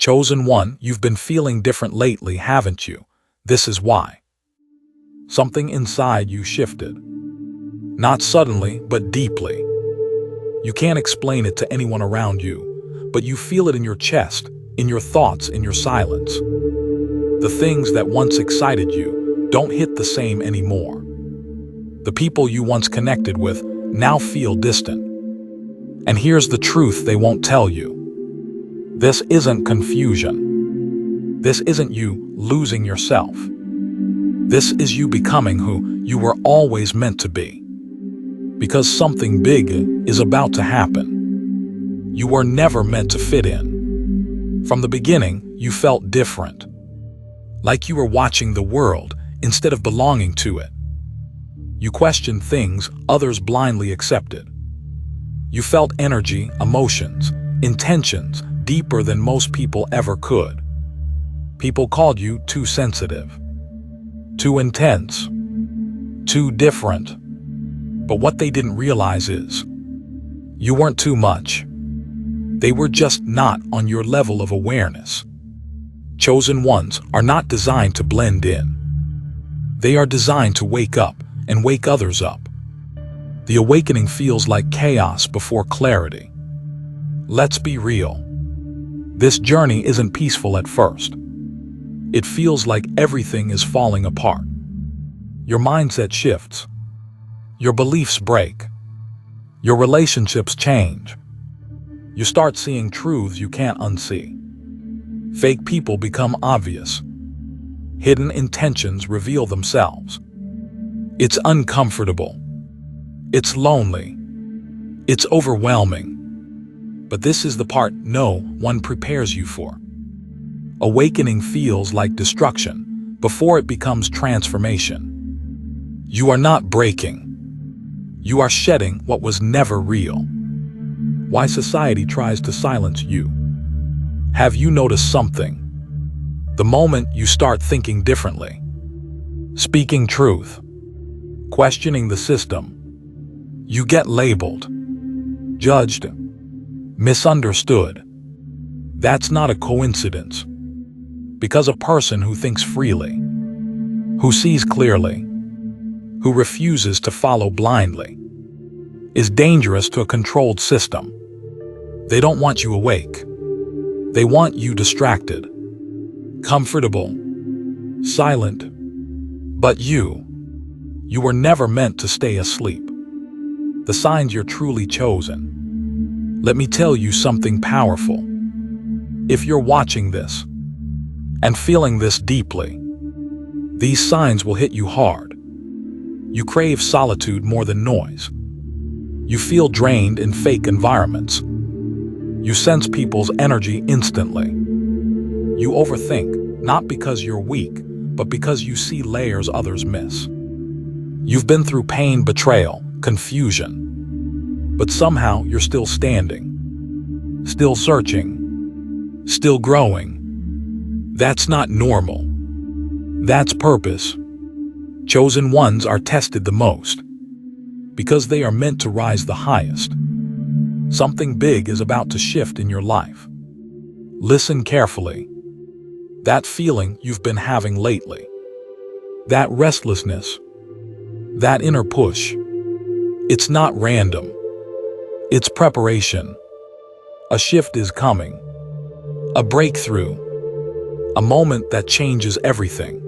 Chosen one, you've been feeling different lately, haven't you? This is why. Something inside you shifted. Not suddenly, but deeply. You can't explain it to anyone around you, but you feel it in your chest, in your thoughts, in your silence. The things that once excited you don't hit the same anymore. The people you once connected with now feel distant. And here's the truth they won't tell you. This isn't confusion. This isn't you losing yourself. This is you becoming who you were always meant to be. Because something big is about to happen. You were never meant to fit in. From the beginning, you felt different. Like you were watching the world instead of belonging to it. You questioned things others blindly accepted. You felt energy, emotions, intentions deeper than most people ever could. People called you too sensitive, too intense, too different. But what they didn't realize is, you weren't too much. They were just not on your level of awareness. Chosen ones are not designed to blend in. They are designed to wake up and wake others up. The awakening feels like chaos before clarity. Let's be real. This journey isn't peaceful at first. It feels like everything is falling apart. Your mindset shifts. Your beliefs break. Your relationships change. You start seeing truths you can't unsee. Fake people become obvious. Hidden intentions reveal themselves. It's uncomfortable. It's lonely. It's overwhelming. But this is the part no one prepares you for. Awakening feels like destruction before it becomes transformation. You are not breaking. You are shedding what was never real. Why society tries to silence you. Have you noticed something? The moment you start thinking differently, speaking truth, questioning the system, you get labeled, judged, misunderstood. That's not a coincidence. Because a person who thinks freely, who sees clearly, who refuses to follow blindly, is dangerous to a controlled system. They don't want you awake. They want you distracted, comfortable, silent. But you were never meant to stay asleep. The signs you're truly chosen. Let me tell you something powerful. If you're watching this and feeling this deeply, these signs will hit you hard. You crave solitude more than noise. You feel drained in fake environments. You sense people's energy instantly. You overthink, not because you're weak, but because you see layers others miss. You've been through pain, betrayal, confusion. But somehow you're still standing, still searching, still growing. That's not normal. That's purpose. Chosen ones are tested the most because they are meant to rise the highest. Something big is about to shift in your life. Listen carefully. That feeling you've been having lately, that restlessness, that inner push, it's not random. It's preparation. A shift is coming. A breakthrough. A moment that changes everything.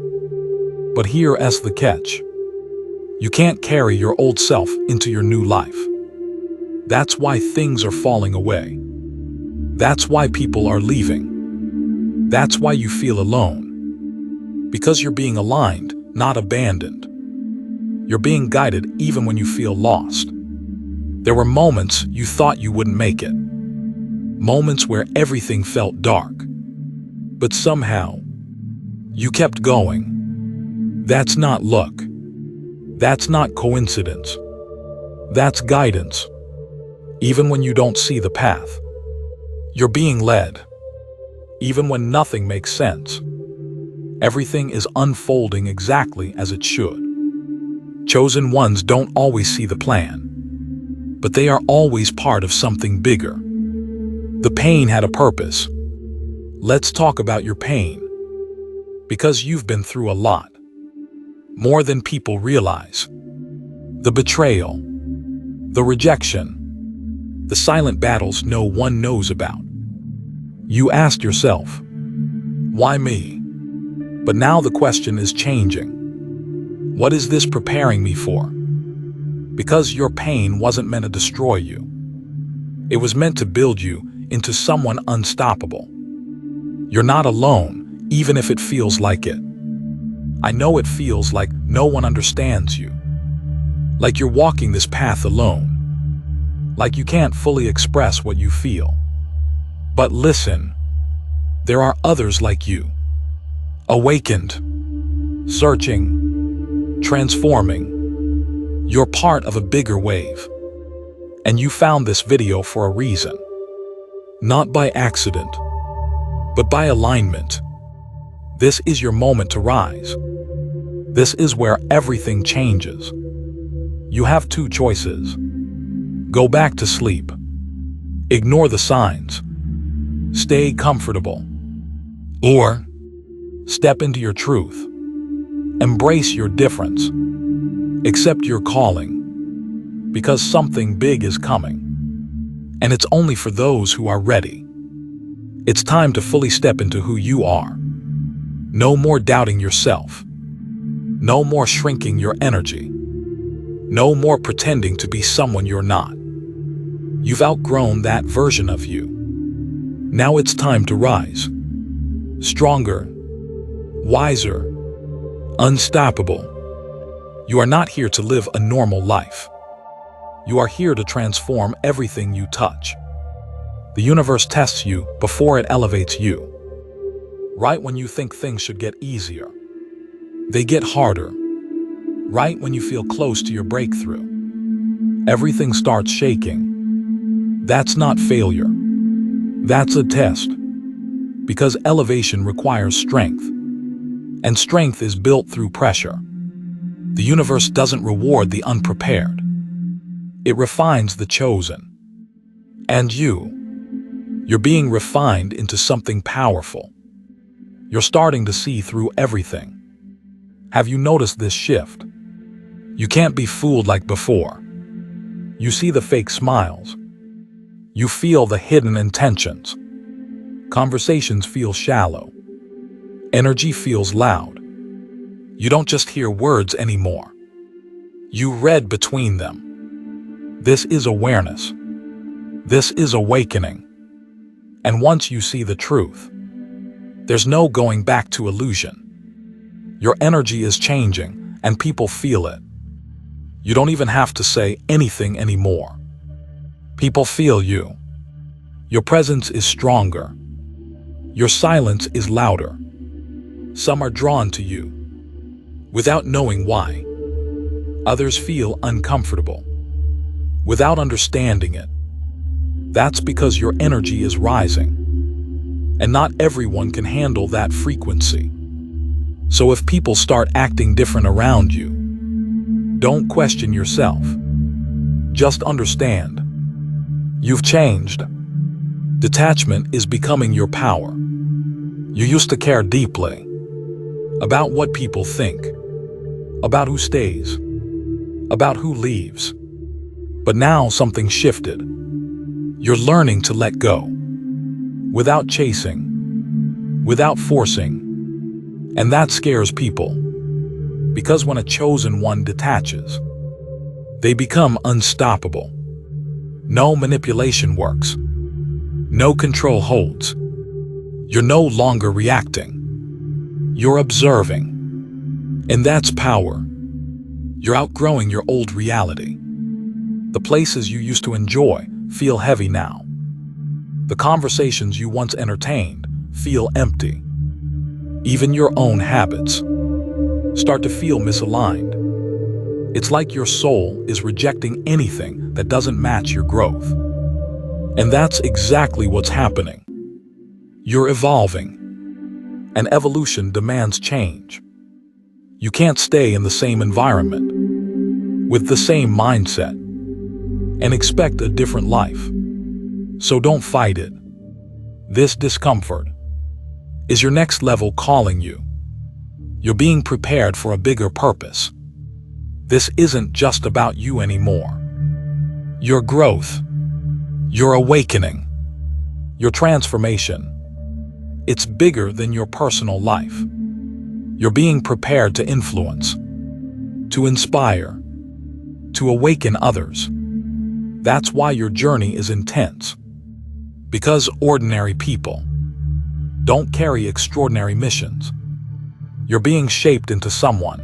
But here's the catch. You can't carry your old self into your new life. That's why things are falling away. That's why people are leaving. That's why you feel alone. Because you're being aligned, not abandoned. You're being guided even when you feel lost. There were moments you thought you wouldn't make it. Moments where everything felt dark. But somehow, you kept going. That's not luck. That's not coincidence. That's guidance. Even when you don't see the path, you're being led. Even when nothing makes sense, everything is unfolding exactly as it should. Chosen ones don't always see the plan, but they are always part of something bigger. The pain had a purpose. Let's talk about your pain, because you've been through a lot, more than people realize. The betrayal, the rejection, the silent battles no one knows about. You asked yourself, why me? But now the question is changing. What is this preparing me for? Because your pain wasn't meant to destroy you. It was meant to build you into someone unstoppable. You're not alone, even if it feels like it. I know it feels like no one understands you. Like you're walking this path alone. Like you can't fully express what you feel. But listen, there are others like you. Awakened, searching, transforming. You're part of a bigger wave. And you found this video for a reason. Not by accident, but by alignment. This is your moment to rise. This is where everything changes. You have two choices. Go back to sleep. Ignore the signs. Stay comfortable. Or step into your truth. Embrace your difference. Accept your calling. Because something big is coming. And it's only for those who are ready. It's time to fully step into who you are. No more doubting yourself. No more shrinking your energy. No more pretending to be someone you're not. You've outgrown that version of you. Now it's time to rise. Stronger, wiser, unstoppable. You are not here to live a normal life. You are here to transform everything you touch. The universe tests you before it elevates you. Right when you think things should get easier, they get harder. Right when you feel close to your breakthrough, everything starts shaking. That's not failure. That's a test. Because elevation requires strength. And strength is built through pressure. The universe doesn't reward the unprepared. It refines the chosen. And you're being refined into something powerful. You're starting to see through everything. Have you noticed this shift? You can't be fooled like before. You see the fake smiles. You feel the hidden intentions. Conversations feel shallow. Energy feels loud. You don't just hear words anymore. You read between them. This is awareness. This is awakening. And once you see the truth, there's no going back to illusion. Your energy is changing, and people feel it. You don't even have to say anything anymore. People feel you. Your presence is stronger. Your silence is louder. Some are drawn to you, without knowing why. Others feel uncomfortable, without understanding it. That's because your energy is rising. And not everyone can handle that frequency. So if people start acting different around you, don't question yourself. Just understand. You've changed. Detachment is becoming your power. You used to care deeply about what people think, about who stays, about who leaves. But now something shifted. You're learning to let go, without chasing, without forcing. And that scares people, because when a chosen one detaches, they become unstoppable. No manipulation works. No control holds. You're no longer reacting. You're observing. And that's power. You're outgrowing your old reality. The places you used to enjoy feel heavy now. The conversations you once entertained feel empty. Even your own habits start to feel misaligned. It's like your soul is rejecting anything that doesn't match your growth. And that's exactly what's happening. You're evolving, and evolution demands change. You can't stay in the same environment, with the same mindset, and expect a different life. So don't fight it. This discomfort, Is your next level calling you? You're being prepared for a bigger purpose. This isn't just about you anymore. Your growth, your awakening, your transformation. It's bigger than your personal life. You're being prepared to influence, to inspire, to awaken others. That's why your journey is intense. Because ordinary people don't carry extraordinary missions. You're being shaped into someone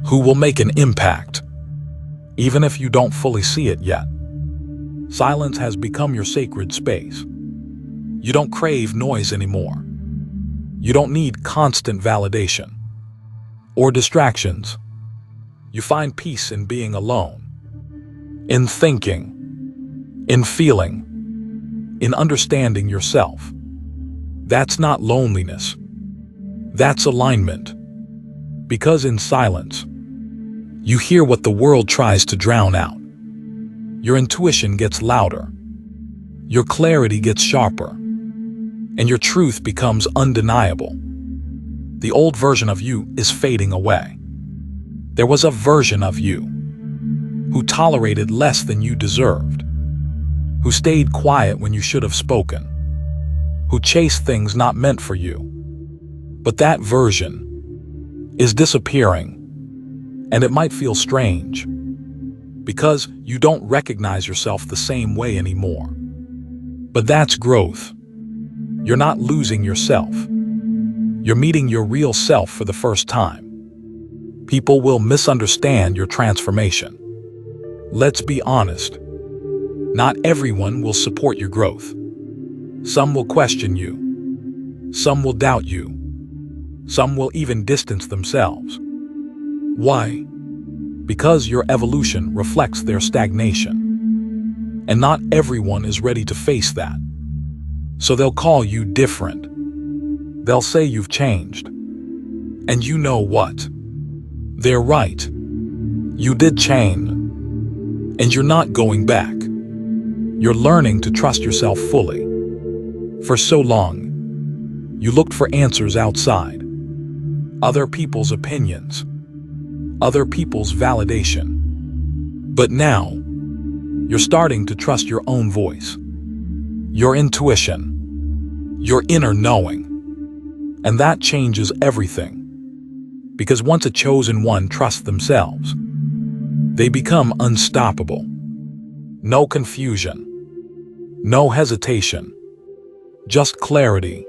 who will make an impact, even if you don't fully see it yet. Silence has become your sacred space. You don't crave noise anymore. You don't need constant validation or distractions. You find peace in being alone, in thinking, in feeling, in understanding yourself. That's not loneliness. That's alignment. Because in silence, you hear what the world tries to drown out. Your intuition gets louder. Your clarity gets sharper. And your truth becomes undeniable. The old version of you is fading away. There was a version of you who tolerated less than you deserved, who stayed quiet when you should have spoken, who chased things not meant for you. But that version is disappearing, and it might feel strange because you don't recognize yourself the same way anymore. But that's growth. You're not losing yourself. You're meeting your real self for the first time. People will misunderstand your transformation. Let's be honest. Not everyone will support your growth. Some will question you. Some will doubt you. Some will even distance themselves. Why? Because your evolution reflects their stagnation. And not everyone is ready to face that. So they'll call you different. They'll say you've changed. And you know what? They're right. You did change. And you're not going back. You're learning to trust yourself fully. For so long, you looked for answers outside. Other people's opinions. Other people's validation. But now, you're starting to trust your own voice. Your intuition. Your inner knowing. And that changes everything. Because once a chosen one trusts themselves, they become unstoppable. No confusion. No hesitation. Just clarity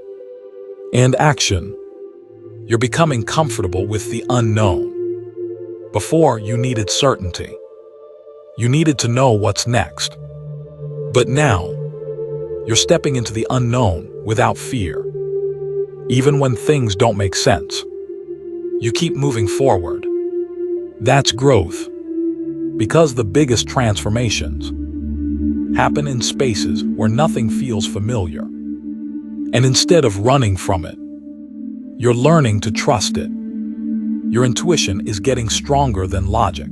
and action. You're becoming comfortable with the unknown. Before, you needed certainty. You needed to know what's next. But now, you're stepping into the unknown without fear. Even when things don't make sense, you keep moving forward. That's growth. Because the biggest transformations happen in spaces where nothing feels familiar. And instead of running from it, you're learning to trust it. Your intuition is getting stronger than logic.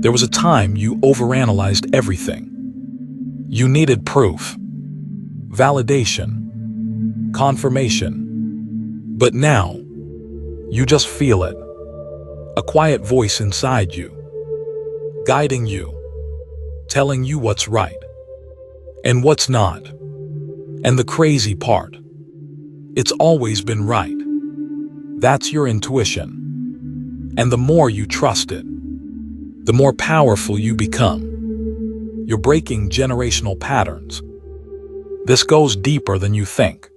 There was a time you overanalyzed everything. You needed proof, validation, confirmation. But now, you just feel it. A quiet voice inside you, guiding you, telling you what's right and what's not. And the crazy part, it's always been right. That's your intuition. And the more you trust it, the more powerful you become. You're breaking generational patterns. This goes deeper than you think.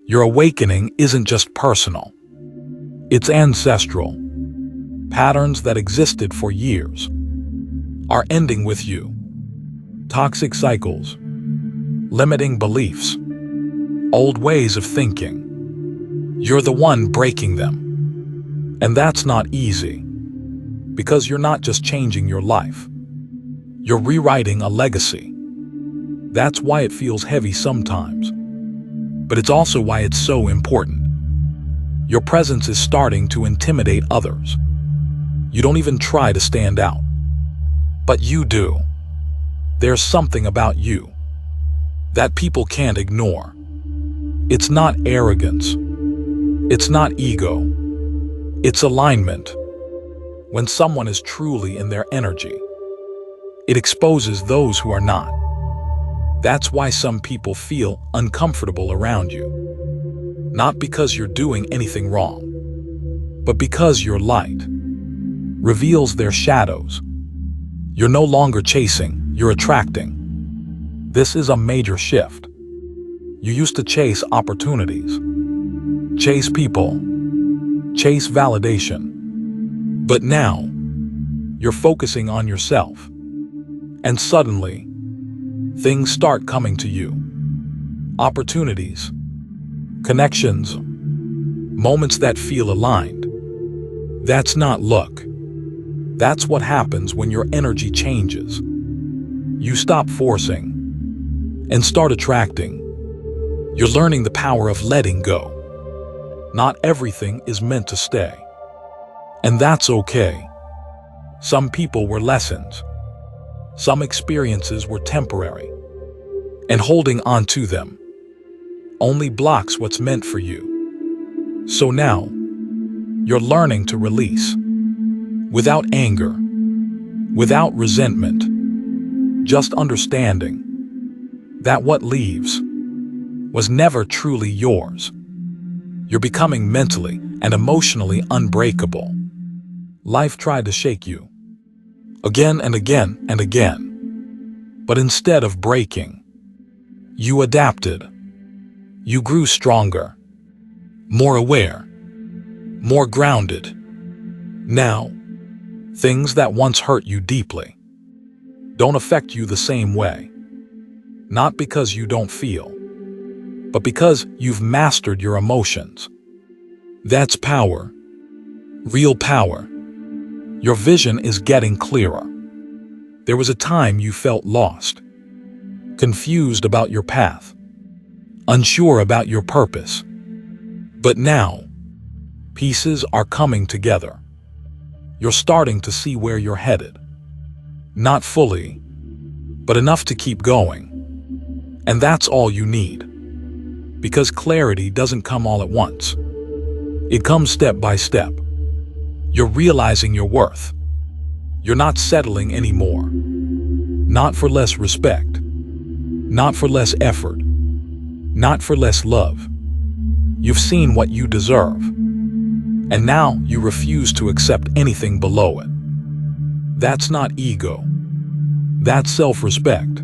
Your awakening isn't just personal. It's ancestral. Patterns that existed for years are ending with you. Toxic cycles, limiting beliefs, old ways of thinking. You're the one breaking them. And that's not easy, because you're not just changing your life. You're rewriting a legacy. That's why it feels heavy sometimes. But it's also why it's so important. Your presence is starting to intimidate others. You don't even try to stand out. But you do. There's something about you that people can't ignore. It's not arrogance. It's not ego. It's alignment. When someone is truly in their energy, it exposes those who are not. That's why some people feel uncomfortable around you. Not because you're doing anything wrong, but because your light reveals their shadows. You're no longer chasing, you're attracting. This is a major shift. You used to chase opportunities, chase people, chase validation. But now, you're focusing on yourself. And suddenly, things start coming to you. Opportunities, connections, moments that feel aligned. That's not luck. That's what happens when your energy changes. You stop forcing and start attracting. You're learning the power of letting go. Not everything is meant to stay. And that's okay. Some people were lessons. Some experiences were temporary. And holding on to them only blocks what's meant for you. So now, you're learning to release. Without anger, without resentment, just understanding that what leaves was never truly yours. You're becoming mentally and emotionally unbreakable. Life tried to shake you, again and again and again. But instead of breaking, you adapted. You grew stronger, more aware, more grounded. Now, things that once hurt you deeply don't affect you the same way. Not because you don't feel, but because you've mastered your emotions. That's power, real power. Your vision is getting clearer. There was a time you felt lost, confused about your path, unsure about your purpose. But now, pieces are coming together. You're starting to see where you're headed. Not fully, but enough to keep going. And that's all you need. Because clarity doesn't come all at once. It comes step by step. You're realizing your worth. You're not settling anymore. Not for less respect. Not for less effort. Not for less love. You've seen what you deserve. And now you refuse to accept anything below it. That's not ego. That's self-respect.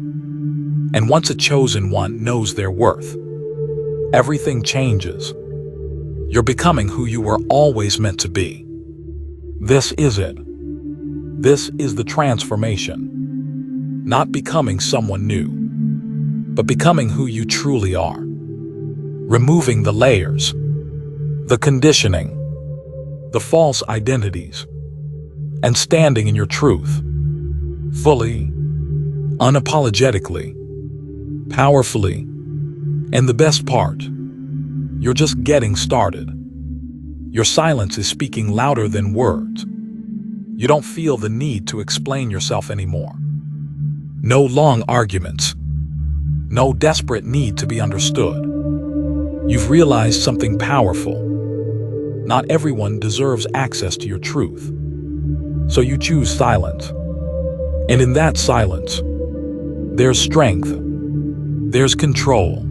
And once a chosen one knows their worth, everything changes. You're becoming who you were always meant to be. This is it. This is the transformation. Not becoming someone new, but becoming who you truly are. Removing the layers, the conditioning, the false identities, and standing in your truth, fully, unapologetically, powerfully. And the best part, you're just getting started. Your silence is speaking louder than words. You don't feel the need to explain yourself anymore. No long arguments. No desperate need to be understood. You've realized something powerful. Not everyone deserves access to your truth. So you choose silence. And in that silence, there's strength. There's control.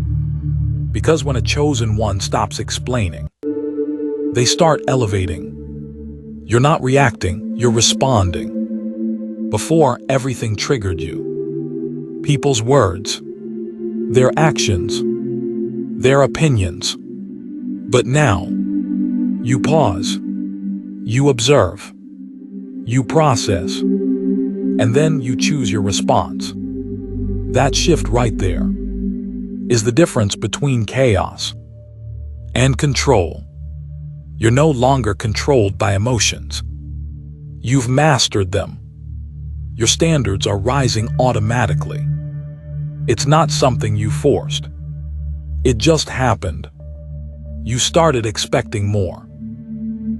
Because when a chosen one stops explaining, they start elevating. You're not reacting, you're responding. Before, everything triggered you. People's words, their actions, their opinions. But now, you pause, you observe, you process, and then you choose your response. That shift right there is the difference between chaos and control. You're no longer controlled by emotions. You've mastered them. Your standards are rising automatically. It's not something you forced. It just happened. You started expecting more.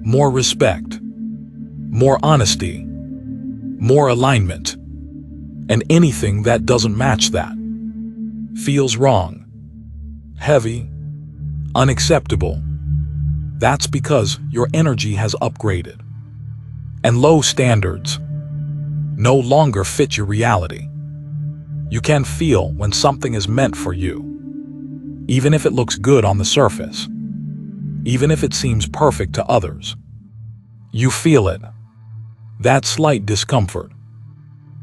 More respect. More honesty. More alignment. And anything that doesn't match that feels wrong, heavy, unacceptable. That's because your energy has upgraded. And low standards no longer fit your reality. You can feel when something is meant for you, even if it looks good on the surface, even if it seems perfect to others. You feel it. That slight discomfort.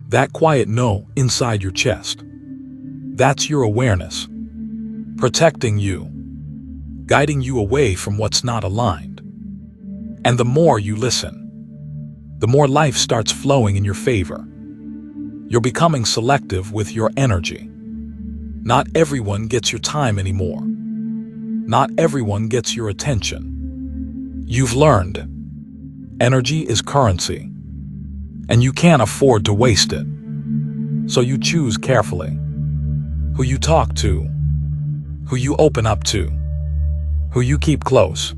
That quiet no inside your chest. That's your awareness, protecting you, guiding you away from what's not aligned. And the more you listen, the more life starts flowing in your favor. You're becoming selective with your energy. Not everyone gets your time anymore. Not everyone gets your attention. You've learned energy is currency, and you can't afford to waste it. So you choose carefully who you talk to, who you open up to, who you keep close.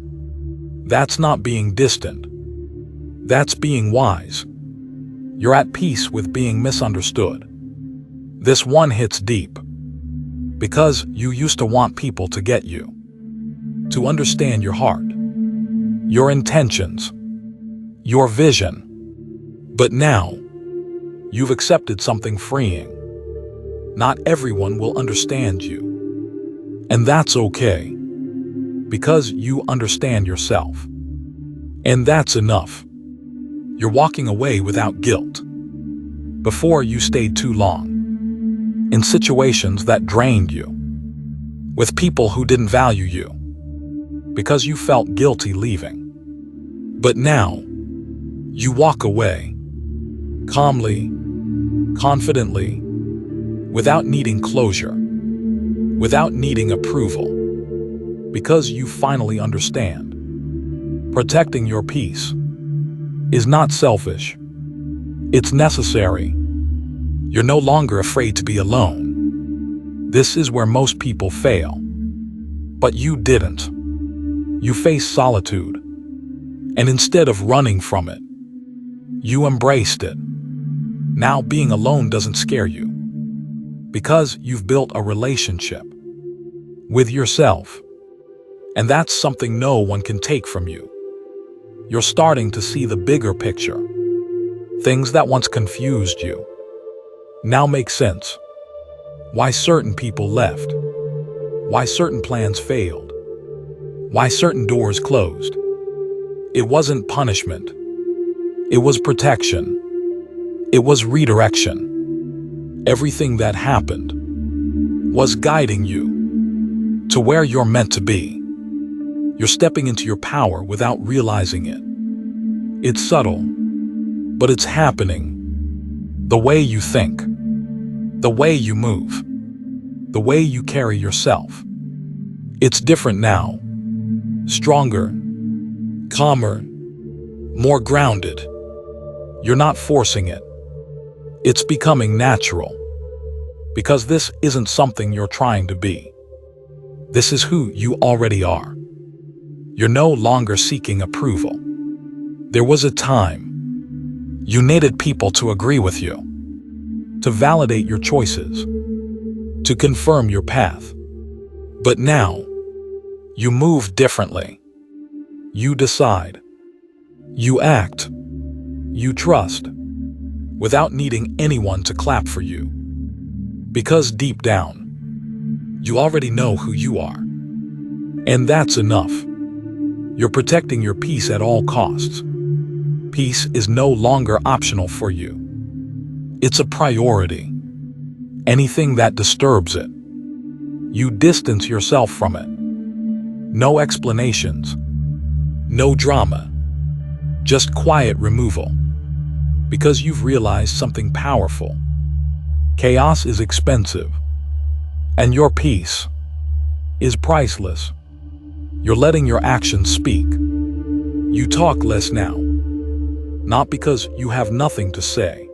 That's not being distant. That's being wise. You're at peace with being misunderstood. This one hits deep because you used to want people to get you, to understand your heart, your intentions, your vision. But now, you've accepted something freeing. Not everyone will understand you. And that's okay, because you understand yourself. And that's enough. You're walking away without guilt. Before you stayed too long, in situations that drained you, with people who didn't value you, because you felt guilty leaving. But now, you walk away, calmly, confidently, without needing closure, without needing approval, because you finally understand. Protecting your peace is not selfish. It's necessary. You're no longer afraid to be alone. This is where most people fail. But you didn't. You faced solitude. And instead of running from it, you embraced it. Now being alone doesn't scare you, because you've built a relationship with yourself. And that's something no one can take from you. You're starting to see the bigger picture. Things that once confused you now make sense. Why certain people left. Why certain plans failed. Why certain doors closed. It wasn't punishment. It was protection. It was redirection. Everything that happened was guiding you to where you're meant to be. You're stepping into your power without realizing it. It's subtle, but it's happening. The way you think, the way you move, the way you carry yourself. It's different now. Stronger, calmer, more grounded. You're not forcing it. It's becoming natural. Because this isn't something you're trying to be. This is who you already are. You're no longer seeking approval. There was a time you needed people to agree with you, to validate your choices, to confirm your path. But now, you move differently. You decide. You act. You trust, without needing anyone to clap for you. Because deep down, you already know who you are. And that's enough. You're protecting your peace at all costs. Peace is no longer optional for you. It's a priority. Anything that disturbs it, you distance yourself from it. No explanations. No drama. Just quiet removal. Because you've realized something powerful. Chaos is expensive. And your peace is priceless. You're letting your actions speak. You talk less now. Not because you have nothing to say,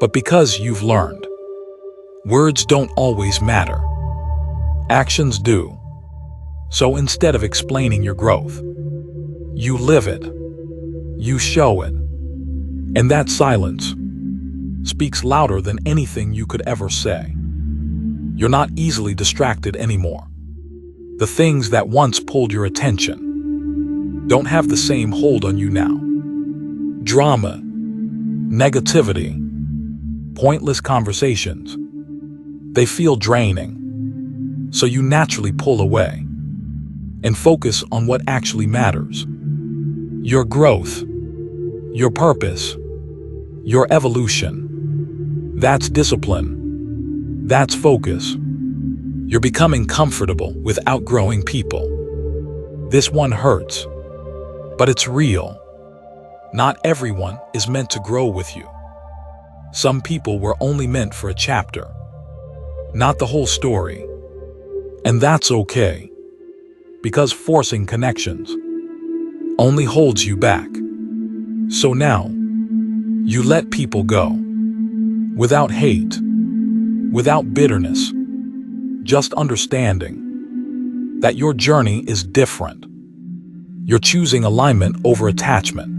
but because you've learned. Words don't always matter. Actions do. So instead of explaining your growth, you live it. You show it. And that silence speaks louder than anything you could ever say. You're not easily distracted anymore. The things that once pulled your attention don't have the same hold on you now. Drama, negativity, pointless conversations, they feel draining. So you naturally pull away and focus on what actually matters. Your growth, your purpose, your evolution. That's discipline. That's focus. You're becoming comfortable with outgrowing people. This one hurts, but it's real. Not everyone is meant to grow with you. Some people were only meant for a chapter, not the whole story. And that's okay, because forcing connections only holds you back. So now, you let people go, without hate, without bitterness, just understanding that your journey is different. You're choosing alignment over attachment.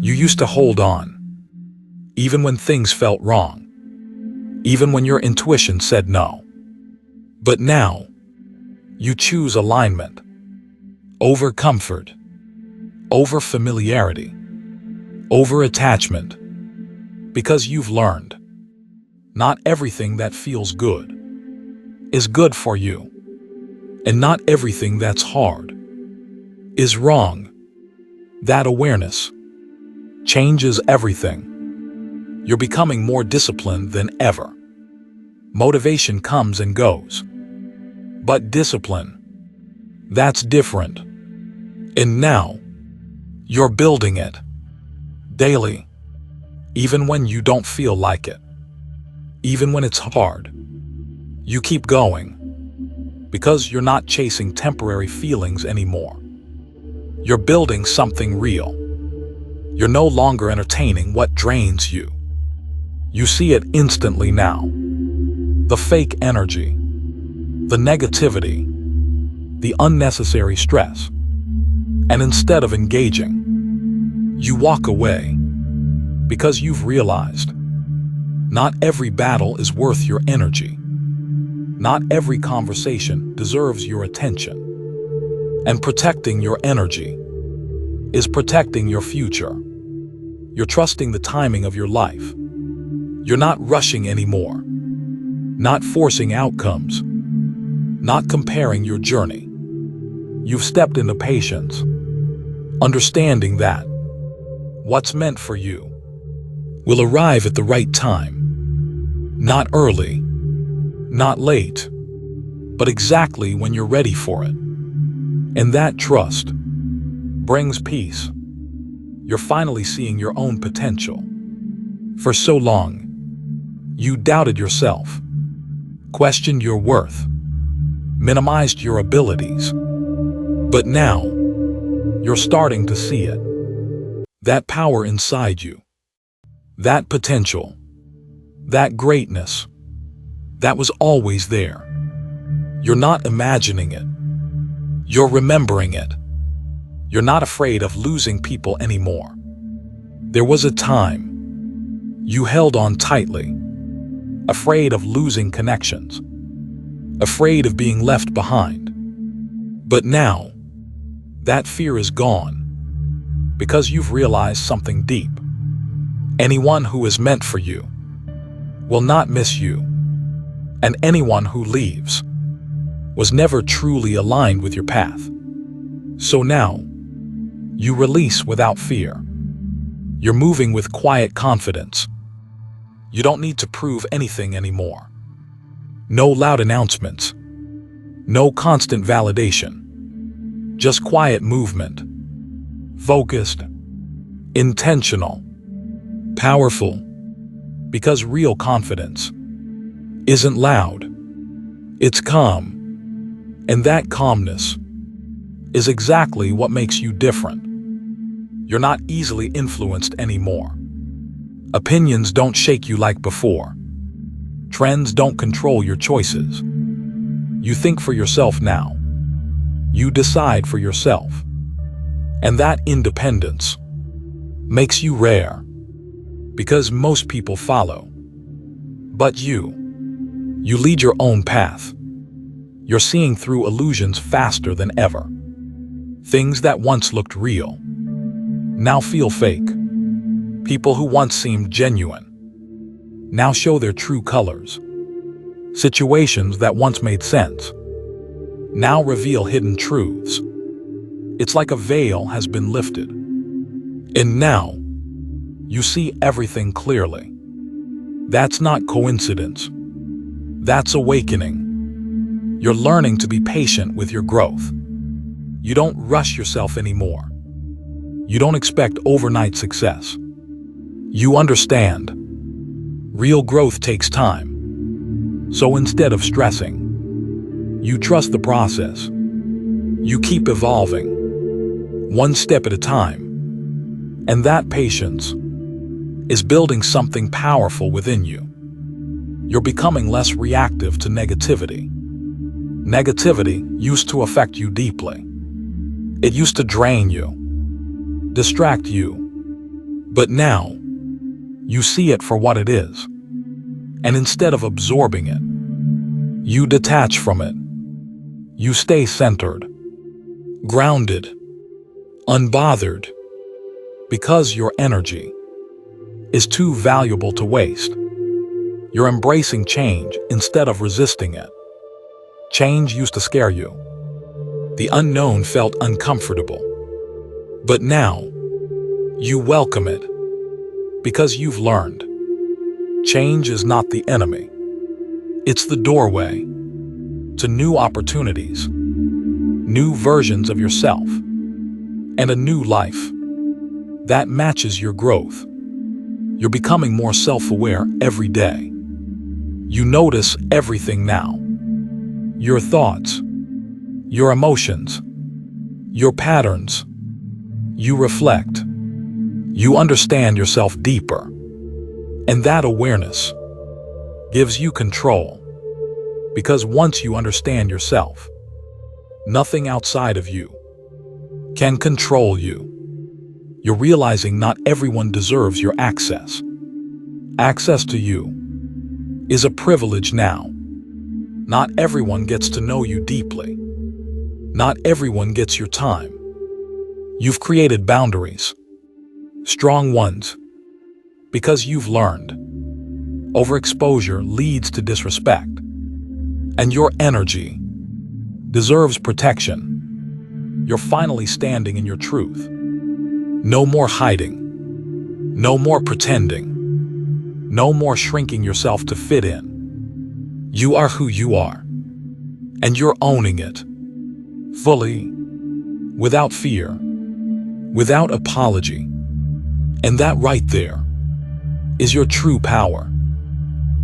You used to hold on, even when things felt wrong, even when your intuition said no. But now, you choose alignment over comfort, over familiarity, over attachment, because you've learned not everything that feels good is good for you, and not everything that's hard is wrong. That awareness changes everything. You're becoming more disciplined than ever. Motivation comes and goes, but discipline, that's different. And now, you're building it daily, even when you don't feel like it, even when it's hard. You keep going because you're not chasing temporary feelings anymore. You're building something real. You're no longer entertaining what drains you. You see it instantly now. The fake energy, the negativity, the unnecessary stress. And instead of engaging, you walk away because you've realized not every battle is worth your energy. Not every conversation deserves your attention. And protecting your energy is protecting your future. You're trusting the timing of your life. You're not rushing anymore, not forcing outcomes, not comparing your journey. You've stepped into patience, understanding that what's meant for you will arrive at the right time. Not early, not late, but exactly when you're ready for it. And that trust brings peace. You're finally seeing your own potential. For so long, you doubted yourself, questioned your worth, minimized your abilities. But now, you're starting to see it. That power inside you, that potential, that greatness, that was always there. You're not imagining it. You're remembering it. You're not afraid of losing people anymore. There was a time you held on tightly, afraid of losing connections, afraid of being left behind. But now, that fear is gone because you've realized something deep. Anyone who is meant for you will not miss you, and anyone who leaves was never truly aligned with your path. So now, you release without fear. You're moving with quiet confidence. You don't need to prove anything anymore. No loud announcements. No constant validation. Just quiet movement. Focused. Intentional. Powerful. Because real confidence isn't loud. It's calm. And that calmness is exactly what makes you different. You're not easily influenced anymore. Opinions don't shake you like before. Trends don't control your choices. You think for yourself now. You decide for yourself. And that independence makes you rare, because most people follow. But you lead your own path. You're seeing through illusions faster than ever. Things that once looked real now feel fake. People who once seemed genuine now show their true colors. Situations that once made sense now reveal hidden truths. It's like a veil has been lifted. And now, you see everything clearly. That's not coincidence. That's awakening. You're learning to be patient with your growth. You don't rush yourself anymore. You don't expect overnight success. You understand. Real growth takes time. So instead of stressing, you trust the process. You keep evolving, one step at a time. And that patience is building something powerful within you. You're becoming less reactive to negativity. Negativity used to affect you deeply. It used to drain you, distract you. But now, you see it for what it is. And instead of absorbing it, you detach from it. You stay centered, grounded, unbothered, because your energy is too valuable to waste. You're embracing change instead of resisting it. Change used to scare you. The unknown felt uncomfortable. But now, you welcome it because you've learned. Change is not the enemy. It's the doorway to new opportunities, new versions of yourself, and a new life that matches your growth. You're becoming more self-aware every day. You notice everything now. Your thoughts, your emotions, your patterns. You reflect. You understand yourself deeper. And that awareness gives you control. Because once you understand yourself, nothing outside of you can control you. You're realizing not everyone deserves your access. Access to you is a privilege now. Not everyone gets to know you deeply. Not everyone gets your time. You've created boundaries, strong ones, because you've learned. Overexposure leads to disrespect, and your energy deserves protection. You're finally standing in your truth. No more hiding. No more pretending. No more shrinking yourself to fit in. You are who you are, and you're owning it. Fully, without fear, without apology. And that right there is your true power.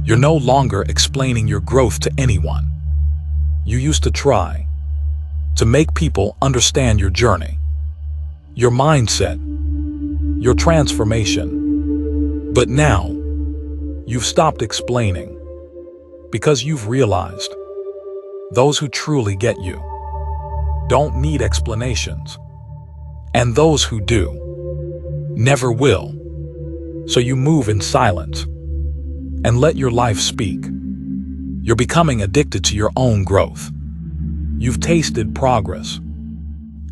You're no longer explaining your growth to anyone. You used to try to make people understand your journey, your mindset, your transformation. But now, you've stopped explaining because you've realized those who truly get you don't need explanations, and those who do never will. So you move in silence and let your life speak. You're becoming addicted to your own growth. You've tasted progress,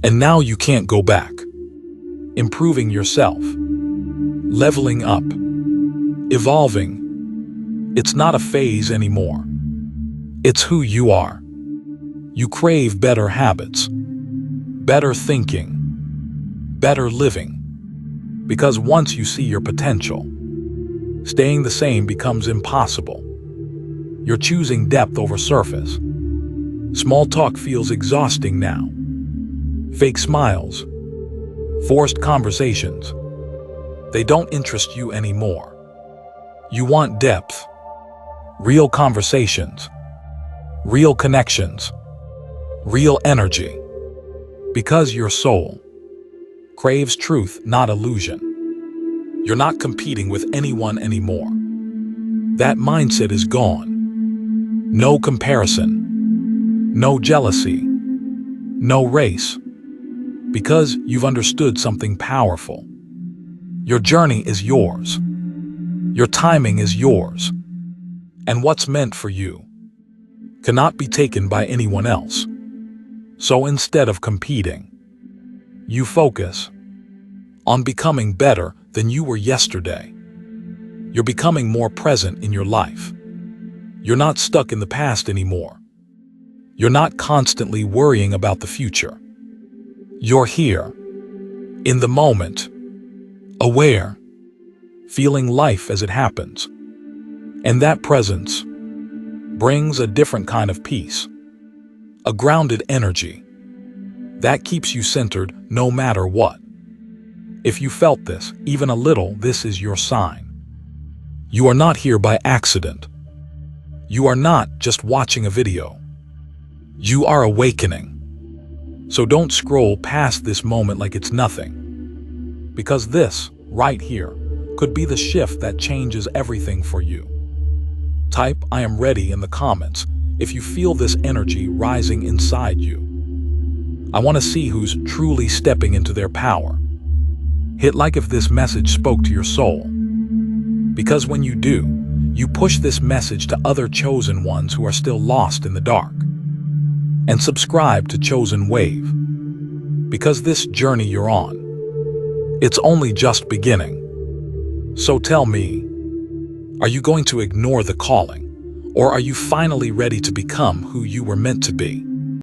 and now you can't go back. Improving yourself, leveling up, evolving. It's not a phase anymore. It's who you are. You crave better habits, better thinking, better living. Because once you see your potential, staying the same becomes impossible. You're choosing depth over surface. Small talk feels exhausting now. Fake smiles, forced conversations, they don't interest you anymore. You want depth, real conversations, real connections, real energy. Because your soul craves truth, not illusion. You're not competing with anyone anymore. That mindset is gone. No comparison, no jealousy, no race. Because you've understood something powerful. Your journey is yours. Your timing is yours. And what's meant for you cannot be taken by anyone else. So instead of competing, you focus on becoming better than you were yesterday. You're becoming more present in your life. You're not stuck in the past anymore. You're not constantly worrying about the future. You're here, in the moment, aware, feeling life as it happens. And that presence brings a different kind of peace, a grounded energy that keeps you centered no matter what. If you felt this, even a little, this is your sign. You are not here by accident. You are not just watching a video. You are awakening. So don't scroll past this moment like it's nothing. Because this, right here, could be the shift that changes everything for you. Type "I am ready" in the comments if you feel this energy rising inside you. I want to see who's truly stepping into their power. Hit like if this message spoke to your soul. Because when you do, you push this message to other chosen ones who are still lost in the dark. And subscribe to Chosen Wave. Because this journey you're on, it's only just beginning. So tell me, are you going to ignore the calling? Or are you finally ready to become who you were meant to be?